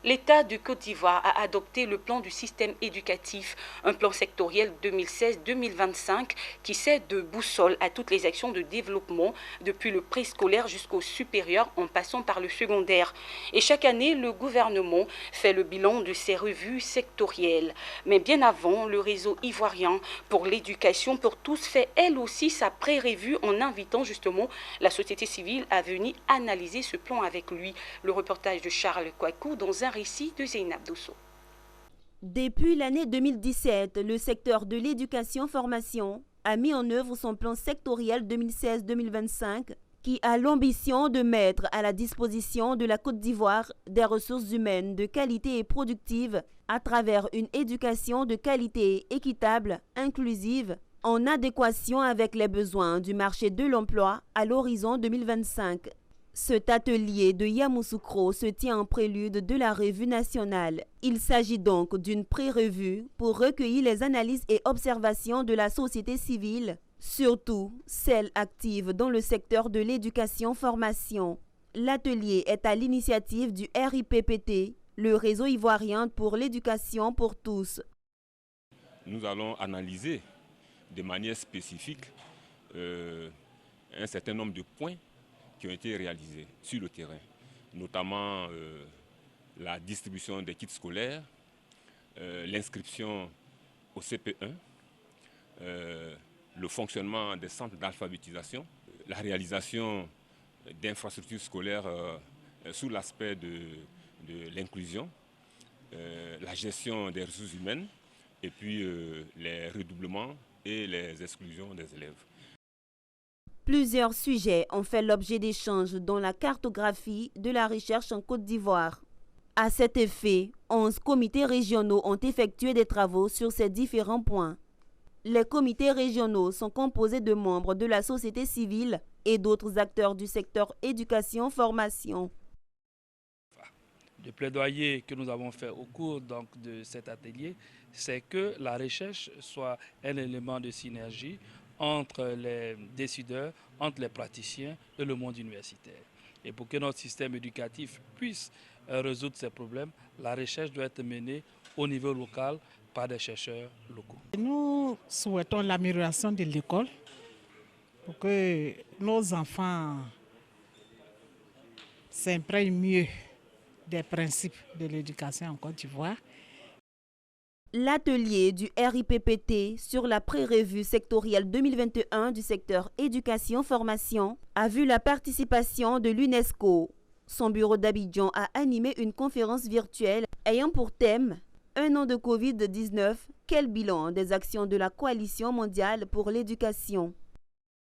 L'État de Côte d'Ivoire a adopté le plan du système éducatif, un plan sectoriel 2016-2025 qui sert de boussole à toutes les actions de développement depuis le préscolaire jusqu'au supérieur en passant par le secondaire. Et chaque année, le gouvernement fait le bilan de ces revues sectorielles. Mais bien avant, le réseau ivoirien pour l'éducation pour tous fait elle aussi sa pré-revue en invitant justement la société civile à venir analyser ce plan avec lui. Le reportage de Charles Kouakou dans un récit de Zeynab Dosso. Depuis l'année 2017, le secteur de l'éducation-formation a mis en œuvre son plan sectoriel 2016-2025 qui a l'ambition de mettre à la disposition de la Côte d'Ivoire des ressources humaines de qualité et productives à travers une éducation de qualité équitable, inclusive, en adéquation avec les besoins du marché de l'emploi à l'horizon 2025. Cet atelier de Yamoussoukro se tient en prélude de la revue nationale. Il s'agit donc d'une pré-revue pour recueillir les analyses et observations de la société civile, surtout celles actives dans le secteur de l'éducation-formation. L'atelier est à l'initiative du RIPPT, le réseau ivoirien pour l'éducation pour tous. Nous allons analyser de manière spécifique un certain nombre de points qui ont été réalisés sur le terrain, notamment la distribution des kits scolaires, l'inscription au CP1, le fonctionnement des centres d'alphabétisation, la réalisation d'infrastructures scolaires sous l'aspect de l'inclusion, la gestion des ressources humaines et puis les redoublements et les exclusions des élèves. Plusieurs sujets ont fait l'objet d'échanges dans la cartographie de la recherche en Côte d'Ivoire. À cet effet, 11 comités régionaux ont effectué des travaux sur ces différents points. Les comités régionaux sont composés de membres de la société civile et d'autres acteurs du secteur éducation-formation. Le plaidoyer que nous avons fait au cours de cet atelier, c'est que la recherche soit un élément de synergie entre les décideurs, entre les praticiens et le monde universitaire. Et pour que notre système éducatif puisse résoudre ces problèmes, la recherche doit être menée au niveau local par des chercheurs locaux. Nous souhaitons l'amélioration de l'école pour que nos enfants s'imprègnent mieux des principes de l'éducation en Côte d'Ivoire. L'atelier du RIPPT sur la pré-revue sectorielle 2021 du secteur éducation-formation a vu la participation de l'UNESCO. Son bureau d'Abidjan a animé une conférence virtuelle ayant pour thème « Un an de Covid-19, quel bilan des actions de la Coalition mondiale pour l'éducation ?»